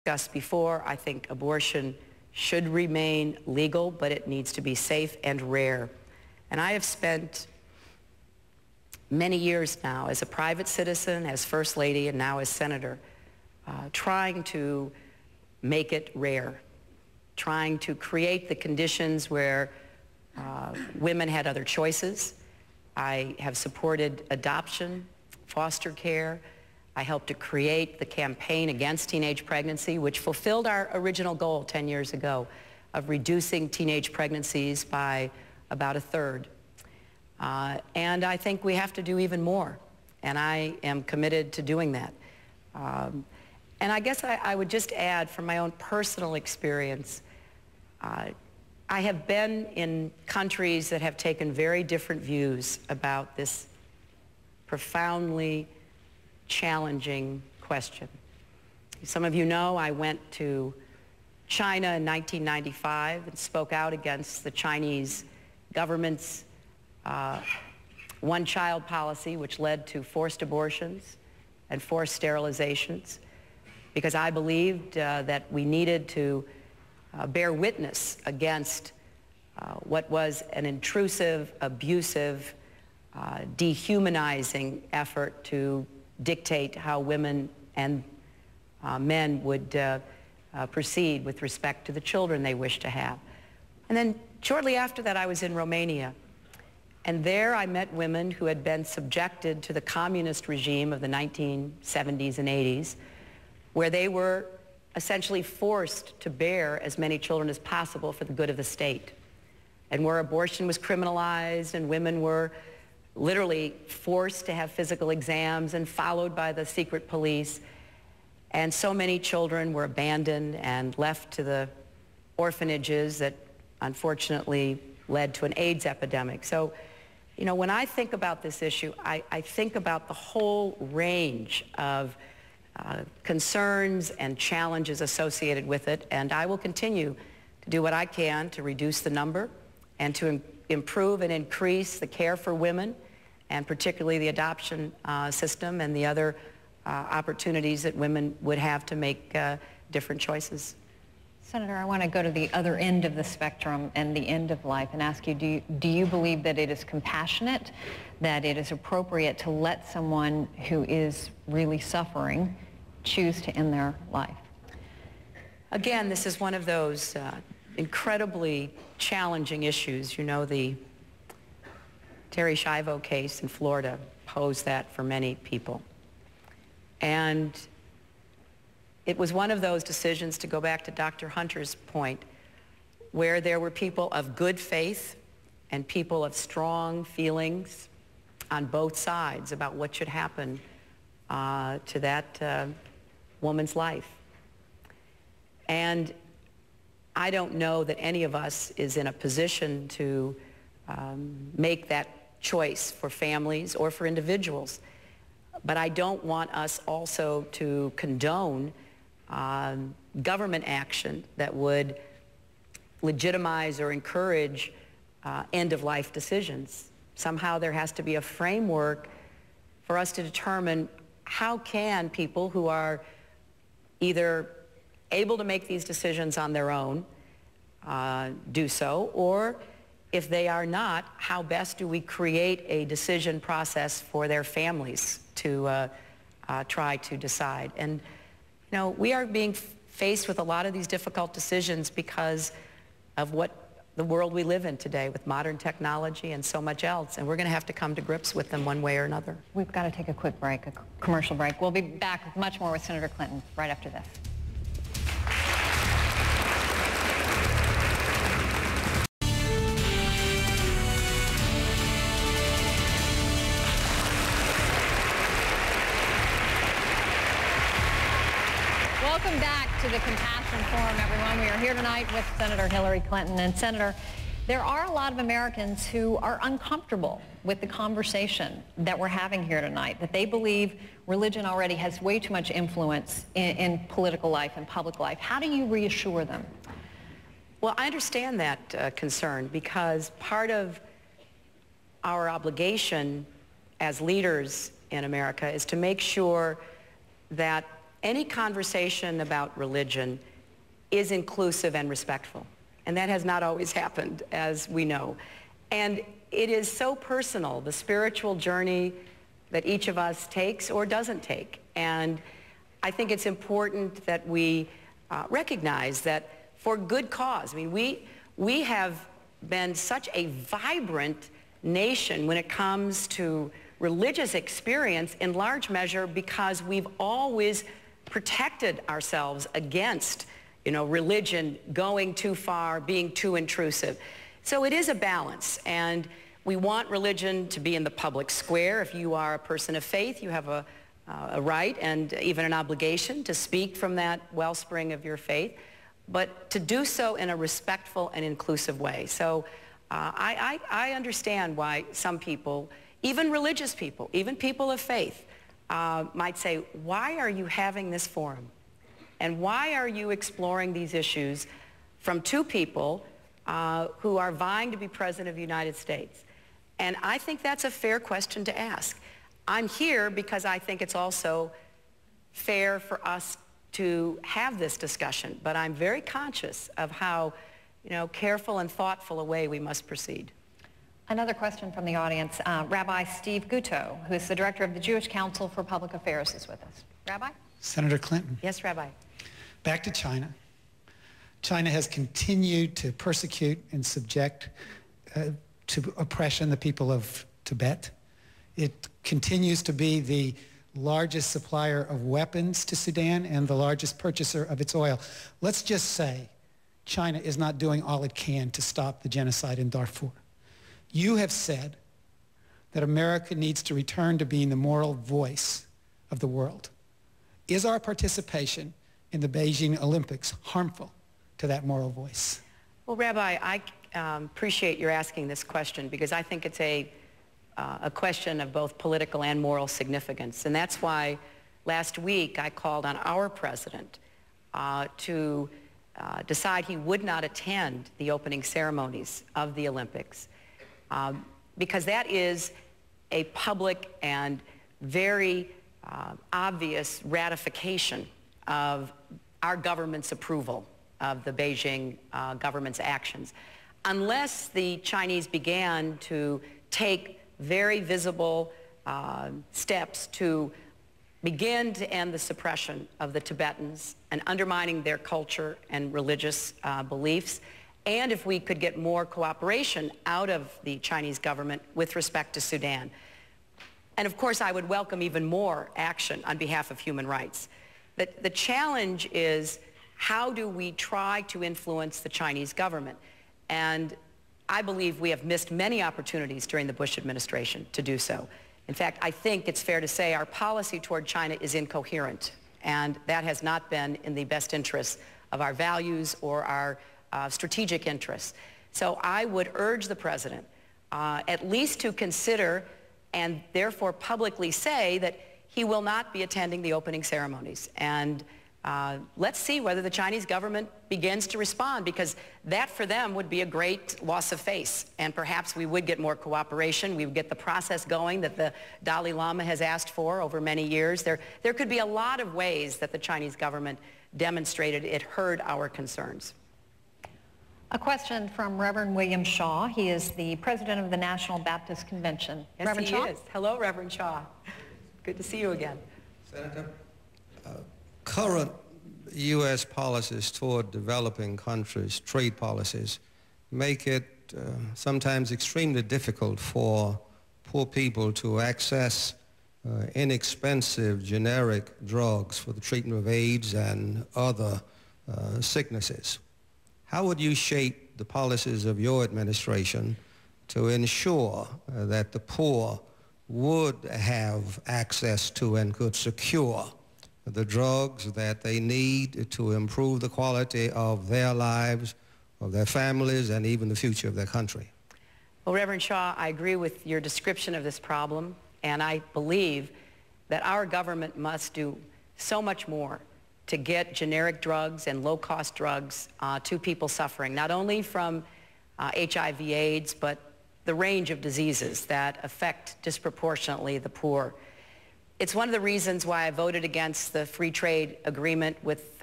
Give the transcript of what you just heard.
discussed before, I think abortion should remain legal, but it needs to be safe and rare. And I have spent many years now as a private citizen, as First Lady, and now as Senator, trying to make it rare, trying to create the conditions where women had other choices. I have supported adoption, foster care. I helped to create the campaign against teenage pregnancy, which fulfilled our original goal 10 years ago of reducing teenage pregnancies by about a third. And I think we have to do even more, and I am committed to doing that. And I guess I would just add, from my own personal experience, I have been in countries that have taken very different views about this profoundly challenging question. Some of you know I went to China in 1995 and spoke out against the Chinese government's one-child policy, which led to forced abortions and forced sterilizations, because I believed that we needed to bear witness against what was an intrusive, abusive, dehumanizing effort to dictate how women and men would proceed with respect to the children they wished to have. And then shortly after that, I was in Romania. And there I met women who had been subjected to the communist regime of the 1970s and 80s, where they were essentially forced to bear as many children as possible for the good of the state, and where abortion was criminalized and women were literally forced to have physical exams and followed by the secret police. And so many children were abandoned and left to the orphanages that unfortunately led to an AIDS epidemic. So, you know, when I think about this issue, I think about the whole range of concerns and challenges associated with it, and I will continue to do what I can to reduce the number and to improve and increase the care for women, and particularly the adoption system and the other opportunities that women would have to make different choices. Senator, I want to go to the other end of the spectrum and the end of life and ask you, do you believe that it is compassionate, that it is appropriate to let someone who is really suffering choose to end their life? Again, this is one of those incredibly challenging issues. You know, the Terry Schiavo case in Florida posed that for many people. And it was one of those decisions, to go back to Dr. Hunter's point, where there were people of good faith and people of strong feelings on both sides about what should happen to that woman's life. And I don't know that any of us is in a position to make that choice for families or for individuals. But I don't want us also to condone government action that would legitimize or encourage end-of-life decisions. Somehow there has to be a framework for us to determine how can people who are either able to make these decisions on their own do so, or if they are not, how best do we create a decision process for their families to try to decide. And you know, we are being faced with a lot of these difficult decisions because of what the world we live in today with modern technology and so much else, and we're going to have to come to grips with them one way or another. We've got to take a quick break, a commercial break. We'll be back with much more with Senator Clinton right after this. Welcome back to the Compassion Forum, everyone. We are here tonight with Senator Hillary Clinton. And Senator, there are a lot of Americans who are uncomfortable with the conversation that we're having here tonight, that they believe religion already has way too much influence in political life and public life. How do you reassure them? Well, I understand that concern, because part of our obligation as leaders in America is to make sure that any conversation about religion is inclusive and respectful. And that has not always happened, as we know. And it is so personal, the spiritual journey that each of us takes or doesn't take. And I think it's important that we recognize that for good cause. I mean, we have been such a vibrant nation when it comes to religious experience, in large measure because we've always protected ourselves against, religion going too far, being too intrusive. So it is a balance, and we want religion to be in the public square. If you are a person of faith, you have a right and even an obligation to speak from that wellspring of your faith, but to do so in a respectful and inclusive way. So I understand why some people, even religious people, even people of faith, might say, why are you having this forum? And why are you exploring these issues from two people who are vying to be President of the United States? And I think that's a fair question to ask. I'm here because I think it's also fair for us to have this discussion, but I'm very conscious of how, careful and thoughtful a way we must proceed. Another question from the audience. Rabbi Steve Guto, who is the director of the Jewish Council for Public Affairs, is with us. Rabbi? Senator Clinton. Yes, Rabbi. Back to China. China has continued to persecute and subject to oppression the people of Tibet. It continues to be the largest supplier of weapons to Sudan and the largest purchaser of its oil. Let's just say China is not doing all it can to stop the genocide in Darfur. You have said that America needs to return to being the moral voice of the world. Is our participation in the Beijing Olympics harmful to that moral voice? Well, Rabbi, I appreciate your asking this question because I think it's a question of both political and moral significance. And that's why last week I called on our president to decide he would not attend the opening ceremonies of the Olympics because that is a public and very obvious ratification of our government's approval of the Beijing government's actions. Unless the Chinese began to take very visible steps to begin to end the suppression of the Tibetans and undermining their culture and religious beliefs, and if we could get more cooperation out of the Chinese government with respect to Sudan. And of course, I would welcome even more action on behalf of human rights. The challenge is, how do we try to influence the Chinese government? And I believe we have missed many opportunities during the Bush administration to do so. In fact, I think it's fair to say our policy toward China is incoherent, and that has not been in the best interests of our values or our strategic interests. So I would urge the president at least to consider and therefore publicly say that he will not be attending the opening ceremonies. And let's see whether the Chinese government begins to respond, because that for them would be a great loss of face. And perhaps we would get more cooperation. We would get the process going that the Dalai Lama has asked for over many years. There could be a lot of ways that the Chinese government demonstrated it heard our concerns. A question from Reverend William Shaw. He is the president of the National Baptist Convention. Yes, Reverend he Shaw? is. Hello, Reverend Shaw. Good to see you again. Senator, current U.S. policies toward developing countries, trade policies, make it sometimes extremely difficult for poor people to access inexpensive generic drugs for the treatment of AIDS and other sicknesses. How would you shape the policies of your administration to ensure that the poor would have access to and could secure the drugs that they need to improve the quality of their lives, of their families, and even the future of their country? Well, Reverend Shaw, I agree with your description of this problem, and I believe that our government must do so much more to get generic drugs and low-cost drugs to people suffering, not only from HIV/AIDS, but the range of diseases that affect disproportionately the poor. It's one of the reasons why I voted against the free trade agreement with